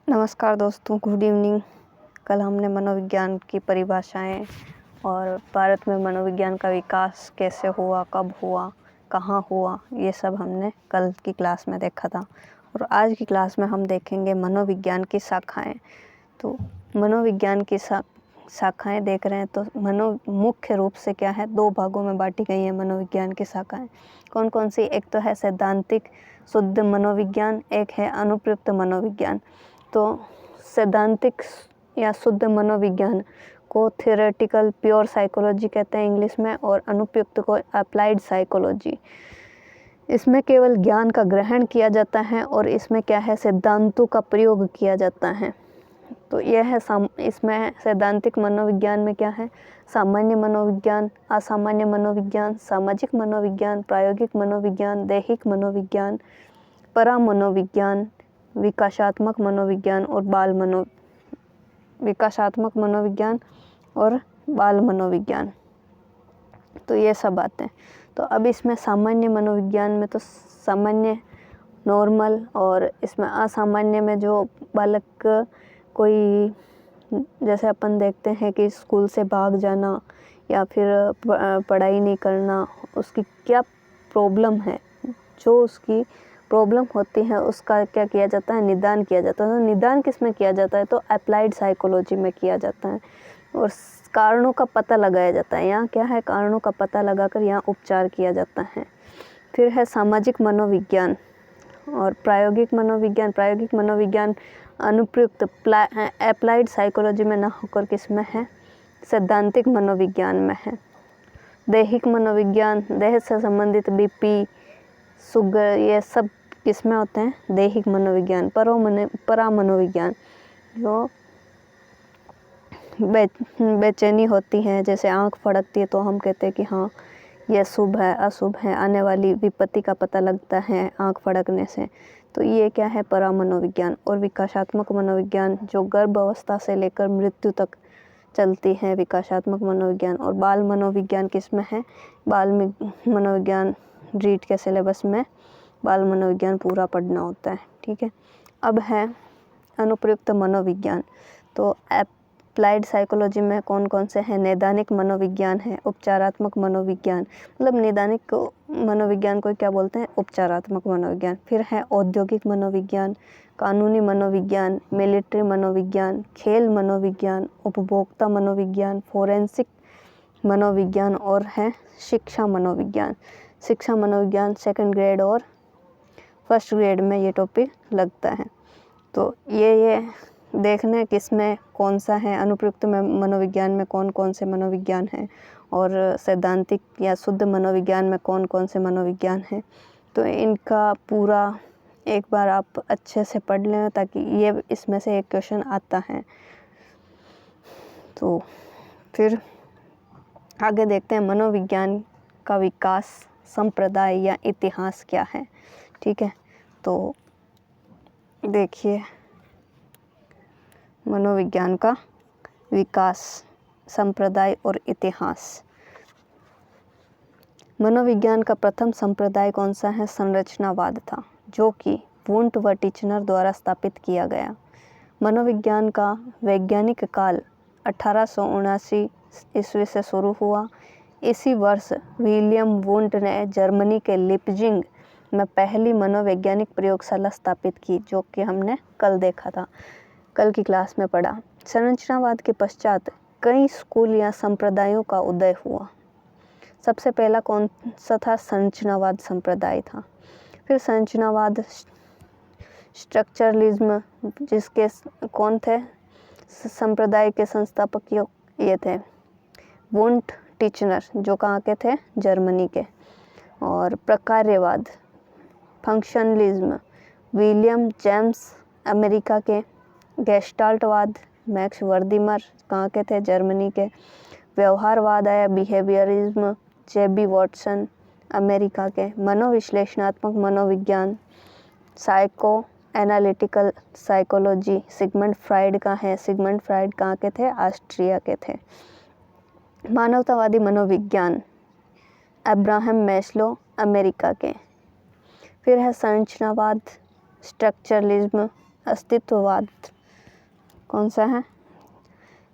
नमस्कार दोस्तों, good evening. कल हमने मनोविज्ञान की परिभाषाएं और भारत में मनोविज्ञान का विकास कैसे हुआ, कब हुआ, कहाँ हुआ, ये सब हमने कल की क्लास में देखा था। और आज की क्लास में हम देखेंगे मनोविज्ञान की शाखाएं। तो मनोविज्ञान की शाखाएं देख रहे हैं तो मुख्य रूप से क्या है, दो भागों में बांटी गई है मनोविज्ञान की शाखाएं। कौन कौन सी? एक तो है सैद्धांतिक शुद्ध मनोविज्ञान, एक है अनुप्रयुक्त मनोविज्ञान। तो सैद्धांतिक या शुद्ध मनोविज्ञान को थियोरेटिकल प्योर साइकोलॉजी कहते हैं इंग्लिश में, और अनुप्रयुक्त को अप्लाइड साइकोलॉजी। इसमें केवल ज्ञान का ग्रहण किया जाता है और इसमें क्या है, सिद्धांतों का प्रयोग किया जाता है। तो यह है इसमें सैद्धांतिक मनोविज्ञान में क्या है, सामान्य मनोविज्ञान, असामान्य मनोविज्ञान, सामाजिक मनोविज्ञान, प्रायोगिक मनोविज्ञान, दैहिक मनोविज्ञान, परा मनोविज्ञान, विकासात्मक मनोविज्ञान और विकासात्मक मनोविज्ञान और बाल मनोविज्ञान। तो ये सब बातें। तो अब इसमें सामान्य मनोविज्ञान में तो सामान्य, नॉर्मल, और इसमें असामान्य में जो बालक कोई, जैसे अपन देखते हैं कि स्कूल से भाग जाना या फिर पढ़ाई नहीं करना, उसकी क्या प्रॉब्लम है, जो उसकी प्रॉब्लम होती है उसका क्या किया जाता है, निदान किया जाता है। तो निदान किस में किया जाता है? तो अप्लाइड साइकोलॉजी में किया जाता है और कारणों का पता लगाया जाता है। यहाँ क्या है, कारणों का पता लगाकर यहाँ उपचार किया जाता है। फिर है सामाजिक मनोविज्ञान और प्रायोगिक मनोविज्ञान। प्रायोगिक मनोविज्ञान अनुप्रयुक्त अप्लाइड साइकोलॉजी में ना होकर किस में है, सैद्धांतिक मनोविज्ञान में है। दैहिक मनोविज्ञान, देह से संबंधित बीपी, शुगर, ये सब किसमें होते हैं, दैहिक मनोविज्ञान। परा मनोविज्ञान, जो बेचैनी होती है, जैसे आंख फड़कती है तो हम कहते हैं कि हाँ यह शुभ है, अशुभ है, आने वाली विपत्ति का पता लगता है आंख फड़कने से। तो ये क्या है, परा मनोविज्ञान। और विकासात्मक मनोविज्ञान जो गर्भ अवस्था से लेकर मृत्यु तक चलती है, विकासात्मक मनोविज्ञान। और बाल मनोविज्ञान किसमें है, बाल मनोविज्ञान रीट के सिलेबस में बाल मनोविज्ञान पूरा पढ़ना होता है। ठीक है। अब है अनुप्रयुक्त मनोविज्ञान। तो अप्लाइड साइकोलॉजी में कौन कौन से हैं, नैदानिक मनोविज्ञान है, उपचारात्मक मनोविज्ञान, मतलब नैदानिक मनोविज्ञान को क्या बोलते हैं, उपचारात्मक मनोविज्ञान। फिर है औद्योगिक मनोविज्ञान, कानूनी मनोविज्ञान, मिलिट्री मनोविज्ञान, खेल मनोविज्ञान, उपभोक्ता मनोविज्ञान, फोरेंसिक मनोविज्ञान और है शिक्षा मनोविज्ञान। शिक्षा मनोविज्ञान सेकंड ग्रेड और फर्स्ट ग्रेड में ये टॉपिक लगता है। तो ये देखने किस में कौन सा है, अनुप्रयुक्त में मनोविज्ञान में कौन कौन से मनोविज्ञान हैं और सैद्धांतिक या शुद्ध मनोविज्ञान में कौन कौन से मनोविज्ञान हैं। तो इनका पूरा एक बार आप अच्छे से पढ़ लें ताकि ये इसमें से एक क्वेश्चन आता है। तो फिर आगे देखते हैं मनोविज्ञान का विकास, संप्रदाय या इतिहास क्या है। ठीक है। तो देखिए, मनोविज्ञान का विकास, संप्रदाय और इतिहास। मनोविज्ञान का प्रथम संप्रदाय कौन सा है, संरचनावाद था, जो कि वुंट व टिचनर द्वारा स्थापित किया गया। मनोविज्ञान का वैज्ञानिक काल 1879 ईस्वी से शुरू हुआ। इसी वर्ष विलियम वुंट ने जर्मनी के लिपजिंग में पहली मनोवैज्ञानिक प्रयोगशाला स्थापित की, जो कि हमने कल देखा था, कल की क्लास में पढ़ा। संरचनावाद के पश्चात कई स्कूल या संप्रदायों का उदय हुआ। सबसे पहला कौन सा था, संरचनावाद संप्रदाय था। फिर संरचनावाद स्ट्रक्चरलिज्म, जिसके कौन थे संप्रदाय के संस्थापक, ये थे वुंट टिचनर, जो कहाँ के थे, जर्मनी के। और प्रकार्यवाद फंक्शनलिज्म, विलियम जेम्स अमेरिका के। गेस्टाल्टवाद मैक्स वर्दिमर, कहाँ के थे, जर्मनी के। व्यवहारवाद आया, बिहेवियरिज्म, जेबी वॉटसन, अमेरिका के। मनोविश्लेषणात्मक मनोविज्ञान, psycho analytical psychology, Sigmund Freud का है। सिगमंड फ्राइड कहाँ के थे, ऑस्ट्रिया के थे। मानवतावादी मनोविज्ञान, अब्राहम मैस्लो, अमेरिका के। फिर है संरचनावाद स्ट्रक्चरलिज्म, अस्तित्ववाद कौन सा है?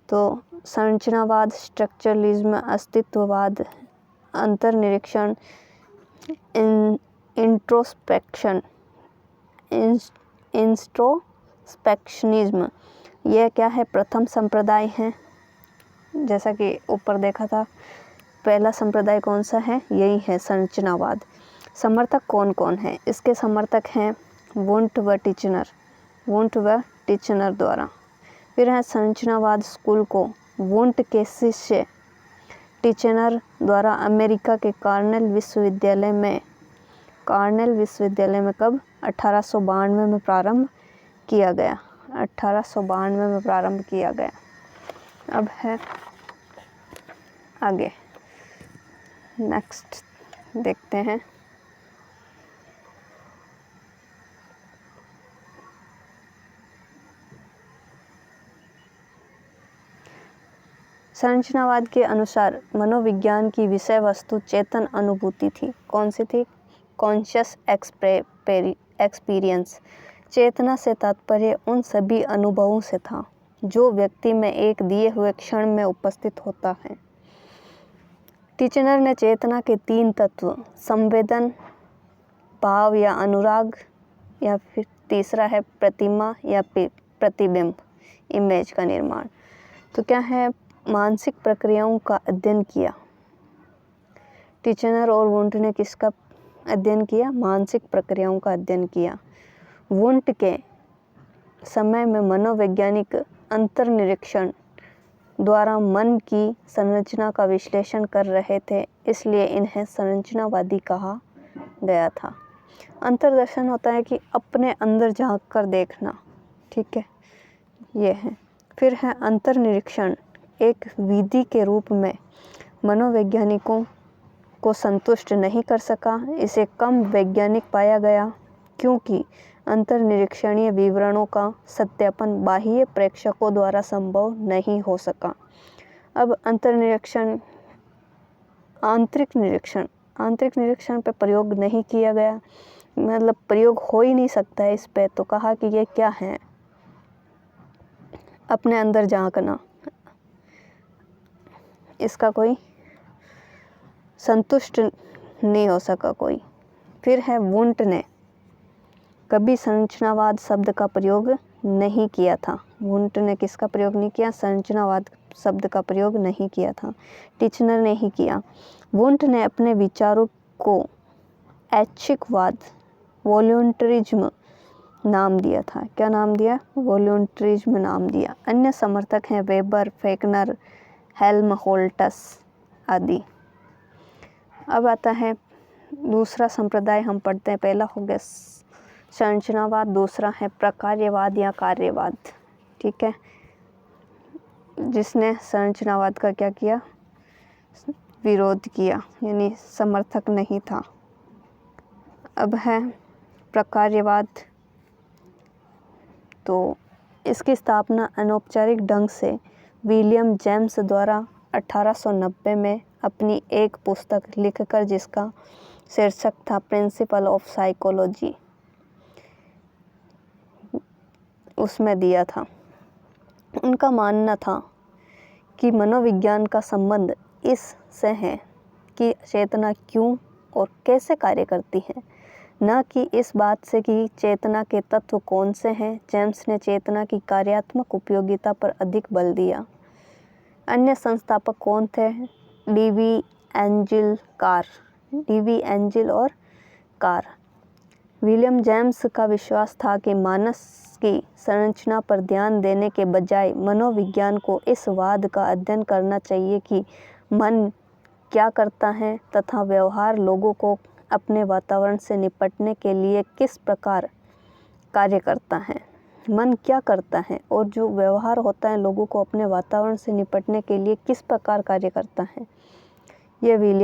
तो संरचनावाद, स्ट्रक्चरलिज्म, अस्तित्ववाद, अंतर्निरीक्षण, इंट्रोस्पेक्शन, इंट्रोस्पेक्शनिज्म। यह क्या है? प्रथम संप्रदाय है। जैसा कि ऊपर देखा था, पहला संप्रदाय कौन सा है? यही है संरचनावाद। समर्थक कौन कौन है? इसके समर्थक हैं वुंट व टिचनर द्वारा। फिर है संरचनावाद स्कूल को वुंट के शिष्य टिचनर द्वारा अमेरिका के कॉर्नेल विश्वविद्यालय में कब? 1892 में प्रारंभ किया गया। 1892 में प्रारंभ किया गया। अब है आगे, नेक्स्ट देखते हैं। संरचनावाद के अनुसार मनोविज्ञान की विषय वस्तु चेतन अनुभूति थी। कौन सी थी? Conscious experience. चेतना से तात्पर्य उन सभी अनुभवों से था जो व्यक्ति में एक दिए हुए क्षण में उपस्थित होता है। टिचनर ने चेतना के 3 तत्व, संवेदन, भाव या अनुराग, या फिर तीसरा है प्रतिमा या प्रतिबिंब, इमेज का निर्माण। तो क्या है? मानसिक प्रक्रियाओं का अध्ययन किया। टिचनर और वुंट ने किसका अध्ययन किया? मानसिक प्रक्रियाओं का अध्ययन किया। वुंट के समय में मनोवैज्ञानिक अंतर्निरीक्षण द्वारा मन की संरचना का विश्लेषण कर रहे थे, इसलिए इन्हें संरचनावादी कहा गया था। अंतर्दर्शन होता है कि अपने अंदर झांक कर देखना, ठीक है, ये है। फिर है अंतर्निरीक्षण एक विधि के रूप में मनोवैज्ञानिकों को संतुष्ट नहीं कर सका। इसे कम वैज्ञानिक पाया गया क्योंकि अंतर्निरीक्षणीय विवरणों का सत्यापन बाह्य प्रेक्षकों द्वारा संभव नहीं हो सका। अब आंतरिक निरीक्षण पे प्रयोग नहीं किया गया, मतलब प्रयोग हो ही नहीं सकता है इस पे। तो कहा कि ये क्या है? अपने अंदर झांकना, इसका कोई संतुष्ट नहीं हो सका कोई। फिर है वुंट ने कभी संरचनावाद शब्द का प्रयोग नहीं किया था। वुंट ने किसका प्रयोग नहीं किया? संरचनावाद शब्द का प्रयोग नहीं किया था। टिचनर ने ही किया। वुंट ने अपने विचारों को ऐच्छिकवाद, वॉलंटरिज्म नाम दिया था। क्या नाम दिया? वॉलंटरिज्म नाम दिया। अन्य समर्थक हैं वेबर, फेकनर, हेल्महोल्ट्ज़ आदि। अब आता है दूसरा संप्रदाय, हम पढ़ते हैं। पहला हो गया संरचनावाद, दूसरा है प्रकार्यवाद या कार्यवाद, ठीक है, जिसने संरचनावाद का क्या किया? विरोध किया, यानी समर्थक नहीं था। अब है प्रकार्यवाद। तो इसकी स्थापना अनौपचारिक ढंग से विलियम जेम्स द्वारा 1890 में अपनी एक पुस्तक लिखकर, जिसका शीर्षक था प्रिंसिपल ऑफ साइकोलॉजी, उसमें दिया था। उनका मानना था कि मनोविज्ञान का संबंध इससे है कि चेतना क्यों और कैसे कार्य करती है, न कि इस बात से कि चेतना के तत्व कौन से हैं। जेम्स ने चेतना की कार्यात्मक उपयोगिता पर अधिक बल दिया। अन्य संस्थापक कौन थे? डीवी एंजिल और कार। विलियम जेम्स का विश्वास था कि मानस की संरचना पर ध्यान देने के बजाय मनोविज्ञान को इस वाद का अध्ययन करना चाहिए कि मन क्या करता है तथा व्यवहार लोगों को अपने वातावरण से निपटने के लिए किस प्रकार कार्य करता है। मन क्या करता है और जो व्यवहार होता है लोगों को अपने वातावरण से निपटने के लिए किस प्रकार कार्य करता है, ये विलियम